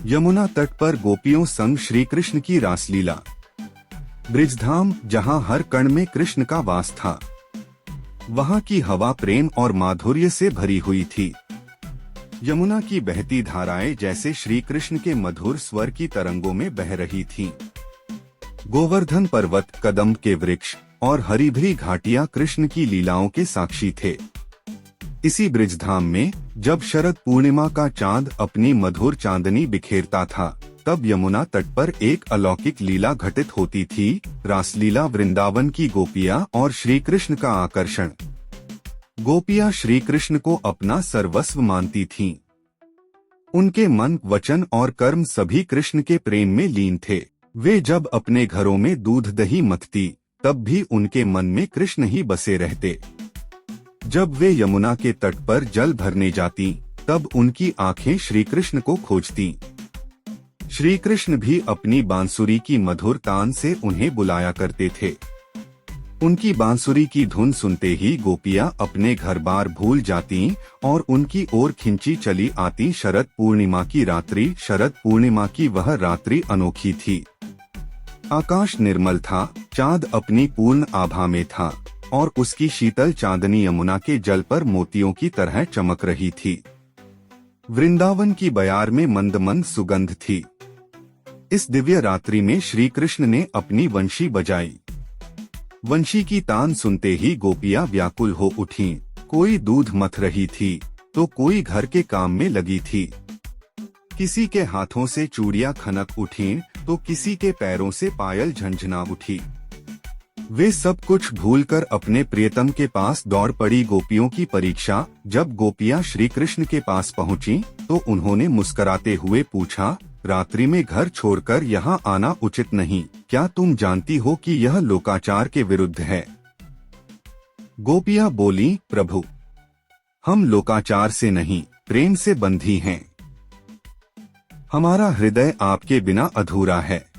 यमुना तट पर गोपियों संग श्री कृष्ण की रासलीला। ब्रिजधाम, जहां हर कण में कृष्ण का वास था, वहां की हवा प्रेम और माधुर्य से भरी हुई थी। यमुना की बहती धाराएं जैसे श्री कृष्ण के मधुर स्वर की तरंगों में बह रही थीं। गोवर्धन पर्वत, कदम्ब के वृक्ष और हरी भरी घाटियां कृष्ण की लीलाओं के साक्षी थे। इसी ब्रिजधाम में जब शरद पूर्णिमा का चांद अपनी मधुर चांदनी बिखेरता था, तब यमुना तट पर एक अलौकिक लीला घटित होती थी। रासलीला, वृंदावन की गोपियां और श्री कृष्ण का आकर्षण। गोपियां श्री कृष्ण को अपना सर्वस्व मानती थीं। उनके मन, वचन और कर्म सभी कृष्ण के प्रेम में लीन थे। वे जब अपने घरों में दूध दही मथती, तब भी उनके मन में कृष्ण ही बसे रहते। जब वे यमुना के तट पर जल भरने जाती, तब उनकी आंखें श्री कृष्ण को खोजती। श्री कृष्ण भी अपनी बांसुरी की मधुर तान से उन्हें बुलाया करते थे। उनकी बांसुरी की धुन सुनते ही गोपियां अपने घर बार भूल जाती और उनकी ओर खिंची चली आती। शरद पूर्णिमा की रात्रि, शरद पूर्णिमा की वह रात्रि अनोखी थी। आकाश निर्मल था, चांद अपनी पूर्ण आभा में था और उसकी शीतल चांदनी यमुना के जल पर मोतियों की तरह चमक रही थी। वृंदावन की बयार में मंद मंद सुगंध थी। इस दिव्य रात्रि में श्री कृष्ण ने अपनी वंशी बजाई। वंशी की तान सुनते ही गोपियां व्याकुल हो उठीं। कोई दूध मथ रही थी, तो कोई घर के काम में लगी थी। किसी के हाथों से चूड़ियां खनक उठीं, तो किसी के पैरों से पायल झंझना उठी। वे सब कुछ भूलकर अपने प्रियतम के पास दौड़ पड़ी। गोपियों की परीक्षा। जब गोपियां श्री कृष्ण के पास पहुंची, तो उन्होंने मुस्कुराते हुए पूछा, रात्रि में घर छोड़कर यहाँ आना उचित नहीं। क्या तुम जानती हो कि यह लोकाचार के विरुद्ध है? गोपियां बोली, प्रभु, हम लोकाचार से नहीं, प्रेम से बंधी हैं। हमारा हृदय आपके बिना अधूरा है।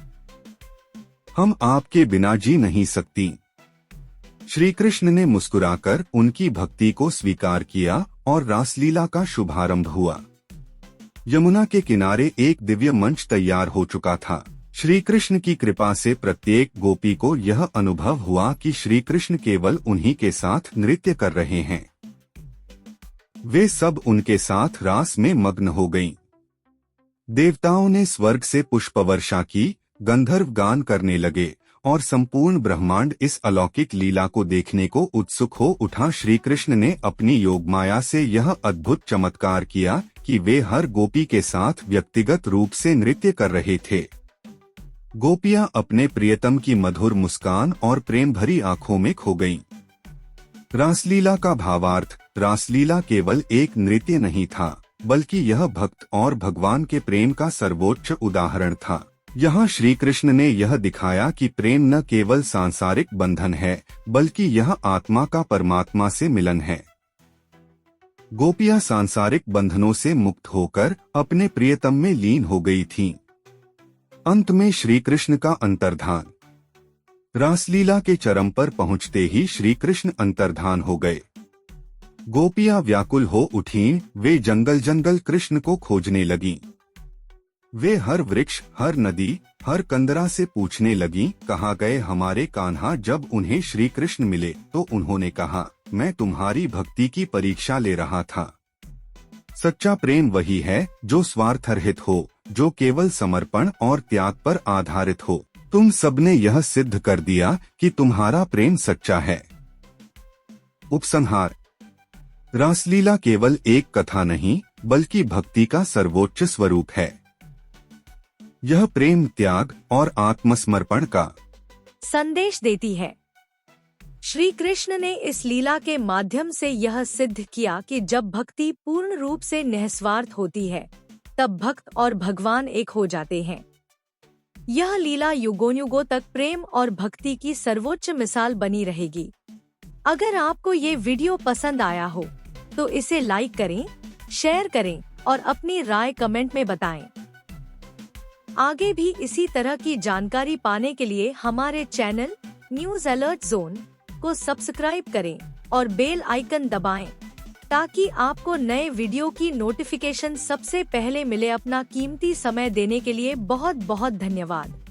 हम आपके बिना जी नहीं सकती। श्री कृष्ण ने मुस्कुराकर उनकी भक्ति को स्वीकार किया और रासलीला का शुभारंभ हुआ। यमुना के किनारे एक दिव्य मंच तैयार हो चुका था। श्री कृष्ण की कृपा से प्रत्येक गोपी को यह अनुभव हुआ कि श्री कृष्ण केवल उन्हीं के साथ नृत्य कर रहे हैं। वे सब उनके साथ रास में मग्न हो गईं। देवताओं ने स्वर्ग से पुष्पवर्षा की, गंधर्व गान करने लगे और संपूर्ण ब्रह्मांड इस अलौकिक लीला को देखने को उत्सुक हो उठा। श्री कृष्ण ने अपनी योगमाया से यह अद्भुत चमत्कार किया कि वे हर गोपी के साथ व्यक्तिगत रूप से नृत्य कर रहे थे। गोपियां अपने प्रियतम की मधुर मुस्कान और प्रेम भरी आंखों में खो गईं। रासलीला का भावार्थ। रासलीला केवल एक नृत्य नहीं था, बल्कि यह भक्त और भगवान के प्रेम का सर्वोच्च उदाहरण था। यहाँ श्री कृष्ण ने यह दिखाया कि प्रेम न केवल सांसारिक बंधन है, बल्कि यह आत्मा का परमात्मा से मिलन है। गोपियां सांसारिक बंधनों से मुक्त होकर अपने प्रियतम में लीन हो गई थीं। अंत में श्री कृष्ण का अंतर्धान। रासलीला के चरम पर पहुँचते ही श्री कृष्ण अंतर्धान हो गए। गोपियां व्याकुल हो उठीं। वे जंगल जंगल कृष्ण को खोजने लगीं। वे हर वृक्ष, हर नदी, हर कंदरा से पूछने लगीं, कहाँ गए हमारे कान्हा? जब उन्हें श्री कृष्ण मिले, तो उन्होंने कहा, मैं तुम्हारी भक्ति की परीक्षा ले रहा था। सच्चा प्रेम वही है जो स्वार्थरहित हो, जो केवल समर्पण और त्याग पर आधारित हो। तुम सबने यह सिद्ध कर दिया कि तुम्हारा प्रेम सच्चा है। उपसंहार। रासलीला केवल एक कथा नहीं, बल्कि भक्ति का सर्वोच्च स्वरूप है। यह प्रेम, त्याग और आत्मसमर्पण का संदेश देती है। श्री कृष्ण ने इस लीला के माध्यम से यह सिद्ध किया कि जब भक्ति पूर्ण रूप से निस्वार्थ होती है, तब भक्त और भगवान एक हो जाते हैं। यह लीला युगों युगों तक प्रेम और भक्ति की सर्वोच्च मिसाल बनी रहेगी। अगर आपको ये वीडियो पसंद आया हो, तो इसे लाइक करें, शेयर करें और अपनी राय कमेंट में बताएं। आगे भी इसी तरह की जानकारी पाने के लिए हमारे चैनल न्यूज अलर्ट जोन को सब्सक्राइब करें और बेल आइकन दबाएं, ताकि आपको नए वीडियो की नोटिफिकेशन सबसे पहले मिले। अपना कीमती समय देने के लिए बहुत बहुत धन्यवाद।